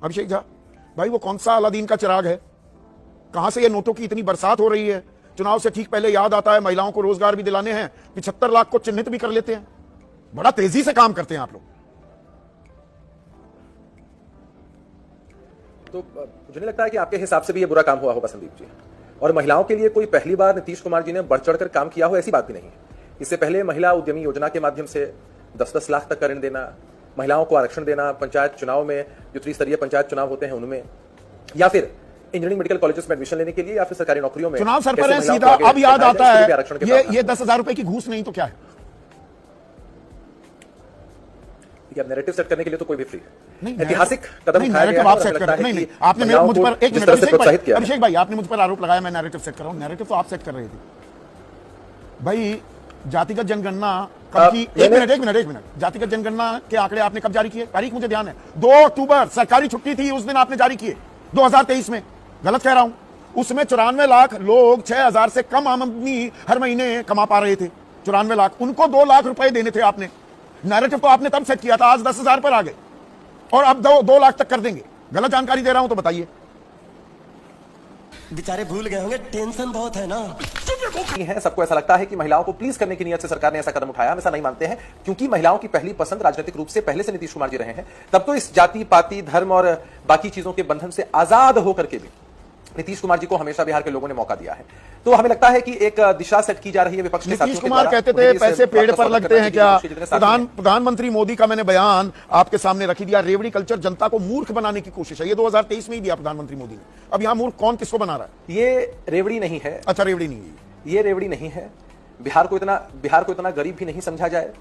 अभिषेक झा भाई, वो कौन सा अलादीन का चिराग है? कहां से ये नोटों की इतनी बरसात हो रही है? चुनाव से ठीक पहले याद आता है महिलाओं को रोजगार भी दिलाने हैं, 75 लाख को चिन्हित भी कर लेते हैं। बड़ा तेजी से काम करते हैं आप लोग। तो मुझे नहीं लगता है कि आपके हिसाब से भी ये बुरा काम हुआ होगा संदीप जी। और महिलाओं के लिए कोई पहली बार नीतीश कुमार जी ने बढ़ चढ़कर काम किया हो ऐसी बात भी नहीं है। इससे पहले महिला उद्यमी योजना के माध्यम से 10-10 लाख तक का ऋण देना, महिलाओं को आरक्षण देना पंचायत चुनाव में, जो त्रिस्तरीय पंचायत चुनाव होते हैं उनमें, या फिर इंजीनियरिंग मेडिकल कॉलेजेस में एडमिशन लेने के लिए, या फिर सरकारी नौकरियों में चुनाव सर पर है सीधा। अब याद आता है ये 10,000 रुपए की घूस नहीं तो क्या है? अब नैरेटिव सेट करने के लिए तो कोई भी फ्री नहीं, ऐतिहासिक कदम उठाया गया है। आप सेट कर रहे हैं। आपने मुझ पर एक मिनट अभिषेक भाई, आपने मुझ पर आरोप लगाया मैं नैरेटिव सेट कर रहा हूं। नैरेटिव तो आप सेट कर रहे थे भाई। जातिगत जनगणना कब की? एक मिनट जातिगत जनगणना के आंकड़े आपने कब जारी किए? तारीख मुझे ध्यान है, 2 अक्टूबर, सरकारी छुट्टी थी उस दिन आपने जारी किए, 2023 में। गलत कह रहा हूं? उसमें 94 लाख लोग 6,000 से कम आमदनी हर महीने कमा पा रहे थे। 94 लाख, उनको 2 लाख रुपए देने थे आपने। नैरेटिव तो आपने तब सेट किया था, आज 10,000 पर आ गए और अब 2 लाख तक कर देंगे। गलत जानकारी दे रहा हूं तो बताइए। बेचारे भूल गए होंगे, टेंशन बहुत है ना। है सबको ऐसा लगता है कि महिलाओं को प्लीज करने की नियत से सरकार ने ऐसा कदम उठाया। हम ऐसा नहीं मानते हैं, क्योंकि महिलाओं की पहली पसंद राजनीतिक रूप से पहले से नीतीश कुमार जी रहे हैं। तब तो इस जाति पाति धर्म और बाकी चीजों के बंधन से आजाद होकर के भी नीतीश कुमार जी को हमेशा बिहार के लोगों ने मौका दिया है। तो हमें लगता है कि एक दिशा सेट की जा रही है विपक्ष के साथियों नीतीश कुमार कहते थे पैसे पेड़ पर लगते हैं क्या? प्रधानमंत्री मोदी का मैंने बयान आपके सामने रखी दिया। रेवड़ी कल्चर जनता को मूर्ख बनाने की कोशिश है। ये 2023 में ही दिया प्रधानमंत्री मोदी ने। अब यहां मूर्ख कौन किसको बना रहा है? ये रेवड़ी नहीं है। अच्छा, रेवड़ी नहीं है, ये रेवड़ी नहीं है। बिहार को इतना गरीब भी नहीं समझा जाए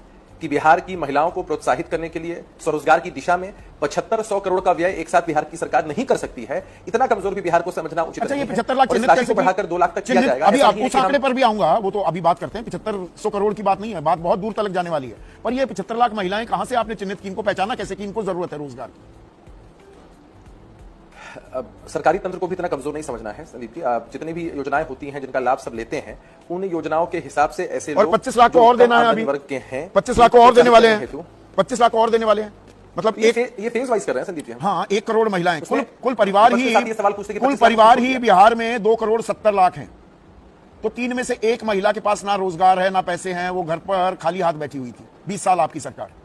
कि बिहार की महिलाओं को प्रोत्साहित करने के लिए स्वरोजगार की दिशा में 75-100 करोड़ का व्यय एक साथ बिहार की सरकार नहीं कर सकती है। इतना कमजोर भी बिहार को समझना उचित नहीं है। 75 लाख चिन्हित को बढ़ाकर 2 लाख तक किया जाएगा। अभी आप उस आंकड़े पर भी आऊंगा, वो तो अभी बात करते हैं। 75-100 करोड़ की बात नहीं है, बात बहुत दूर तक जाने वाली है। पर ये 75 लाख महिलाएं कहां से आपने चिन्हित की? इनको पहचाना कैसे कि इनको जरूरत है रोजगार की? सरकारी तंत्र को भी इतना कमजोर नहीं समझना है संदीप जी। जितनी भी योजनाएं होती हैं जिनका लाभ सब लेते हैं, उन योजनाओं के हिसाब से ऐसे और 25 लाख को और देना है। अभी वर्ग के हैं, 25 लाख को और देने वाले हैं। 25 लाख को और देने वाले हैं, मतलब ये फेज वाइज कर रहे हैं संदीप जी। हाँ, 1 करोड़ महिलाएं, कुल परिवार ही बिहार में 2 करोड़ 70 लाख हैं। तो 3 में से 1 महिला के पास ना रोजगार है ना पैसे हैं, वो घर पर खाली हाथ बैठी हुई थी 20 साल आपकी सरकार।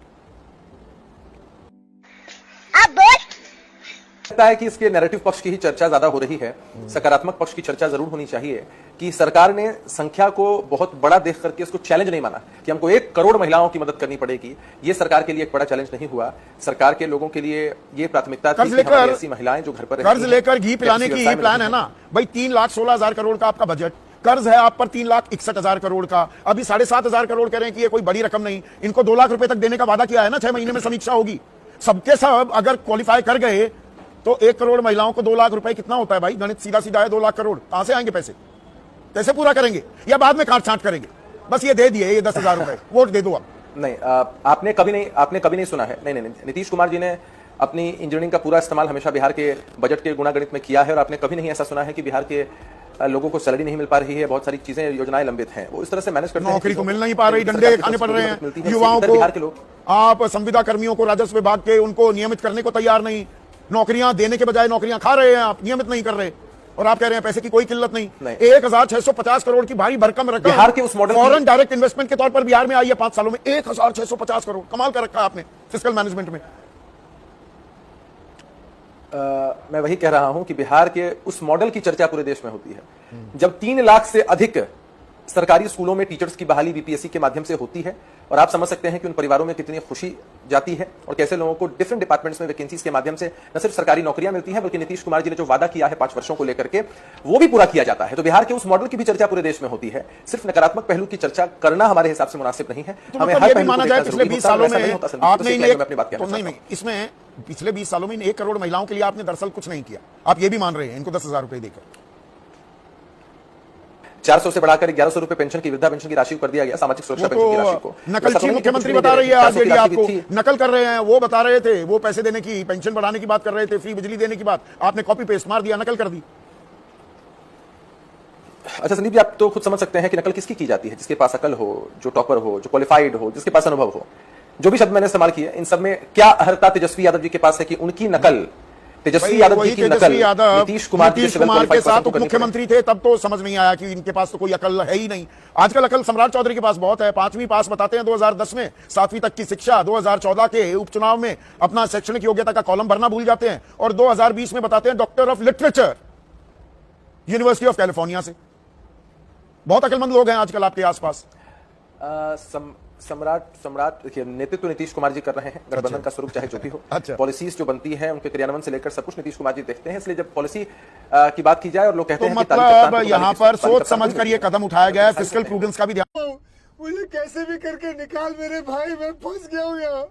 लगता है कि इसके नैरेटिव पक्ष की ही चर्चा ज्यादा हो रही है। सकारात्मक पक्ष की चर्चा जरूर होनी चाहिए कि सरकार ने संख्या को बहुत बड़ा देख करके इसको चैलेंज नहीं माना कि हमको 1 करोड़ महिलाओं की मदद करनी पड़ेगी। ये सरकार के लिए एक बड़ा चैलेंज नहीं हुआ। सरकार के लोगों के लिए ये प्राथमिकता थी कि ऐसी महिलाएं जो घर पर कर्ज लेकर घी पिलाने की ही प्लान है ना भाई। 3,16,000 करोड़ का आपका बजट, कर्ज है आप पर 3,61,000 करोड़ का। अभी 7,500 करोड़ कह रहे हैं कि ये कोई बड़ी रकम नहीं। इनको 2 लाख रुपए तक देने का वादा किया है ना, 6 महीने में समीक्षा होगी। सबके सब अगर क्वालिफाई कर गए तो 1 करोड़ महिलाओं को 2 लाख रुपए कितना होता है भाई? गणित सीधा सीधा है। 2 लाख करोड़ कहां से आएंगे पैसे? कैसे पूरा करेंगे? या बाद में काट छांट करेंगे? बस ये दे दिए, ये 10,000 रुपए वोट दे दो अब। नहीं, आपने कभी नहीं सुना है। नहीं, नीतीश कुमार जी ने अपनी इंजीनियरिंग का पूरा इस्तेमाल हमेशा बिहार के बजट के गुणागणित में किया है। और आपने कभी नहीं ऐसा सुना है कि बिहार के लोगों को सैलरी नहीं मिल पा रही है, बहुत सारी चीजें योजनाएं लंबित हैं, वो इस तरह से मैनेज करते हैं। नौकरी तो मिल नहीं पा रही, डंडे खाने पड़ रहे हैं युवाओं को। बिहार के लोग, आप संविदा कर्मियों को राजस्व विभाग के उनको नियमित करने को तैयार नहीं। नौकरियां देने के बजाय नौकरियां खा रहे हैं आप, नियमित नहीं कर रहे। और आप कह रहे हैं पैसे की कोई किल्लत नहीं। 1,650 करोड़ की भारी भरकम रकम बिहार के उस मॉडल फॉरेन डायरेक्ट इन्वेस्टमेंट के तौर पर बिहार में आई है 5 सालों में। 1,650 करोड़ कमाल कर रखा है आपने फिस्कल मैनेजमेंट में। मैं वही कह रहा हूं कि बिहार के उस मॉडल की चर्चा पूरे देश में होती है। जब 3 लाख से अधिक सरकारी स्कूलों में टीचर्स की बहाली बीपीएससी के माध्यम से होती है, और आप समझ सकते हैं कि उन परिवारों में कितनी खुशी जाती है और कैसे लोगों को डिफरेंट डिपार्टमेंट्स में वैकेंसीज के माध्यम से न सिर्फ सरकारी नौकरियां मिलती हैं, बल्कि नीतीश कुमार जी ने जो वादा किया है 5 वर्षों को लेकर के, वो भी पूरा किया जाता है। तो बिहार के उस मॉडल की भी चर्चा पूरे देश में होती है। सिर्फ नकारात्मक पहलू की चर्चा करना हमारे हिसाब से मुनासिब नहीं है। हमें हर पहलू माना जाए पिछले 20 सालों में आपने अपनी बात नहीं, इसमें पिछले 20 सालों में 1 करोड़ महिलाओं के लिए आपने दरअसल कुछ नहीं किया। आप ये भी मान रहे हैं इनको 10,000 रुपए देकर 400 से बढ़ाकर 1,100 रुपए पेंशन की, वृद्धा पेंशन की राशि कर दिया गया, सामाजिक सुरक्षा पेंशन की राशि को। नकलची मुख्यमंत्री बता रही है आरजेडी आपको, नकल कर रहे हैं। वो बता रहे थे, वो पैसे देने की, पेंशन बढ़ाने की बात कर रहे थे, फ्री बिजली देने की बात, आपने कॉपी पेस्ट मार दिया, नकल कर दी। अच्छा संदीप जी, आप तो खुद समझ सकते हैं कि नकल किसकी की जाती है? जिसके पास अकल हो, जो टॉपर हो, जो क्वालिफाइड हो, जिसके पास अनुभव हो। जो भी शब्द मैंने इस्तेमाल किए, इन सब में क्या अर्हता तेजस्वी यादव जी के पास है कि उनकी नकल तेजस्वी भाई, यादव वही जी की नकल तेजस्वी यादव नीतीश कुमार जी नीतीश से कुमार के साथ उप करनी मुख्यमंत्री थे, तब तो समझ नहीं आया कि इनके पास तो कोई अकल है ही नहीं। आजकल अकल सम्राट चौधरी के पास बहुत है। 5वीं पास बताते हैं 2010 में, 7वीं तक की शिक्षा। 2014 के उपचुनाव में अपना शैक्षणिक योग्यता का कॉलम भरना भूल जाते हैं, और 2020 में बताते हैं doctor of literature, university of California से। बहुत अकलमंद लोग हैं आजकल आपके आसपास। सम्राट देखिए, नेतृत्व नीतीश कुमार जी कर रहे हैं। गठबंधन का स्वरूप चाहे जो भी हो, अच्छा। पॉलिसीज जो बनती है उनके क्रियान्वयन से लेकर सब कुछ नीतीश कुमार जी देखते हैं। इसलिए जब पॉलिसी की बात की जाए और लोग कहते तो हैं कि मतलब यहां पर सोच समझ कर ये कदम उठाया गया है, फिस्कल प्रूडेंस का भी ध्यान। मुझे कैसे भी करके निकाल मेरे भाई, मैं फंस गया हूँ यहाँ।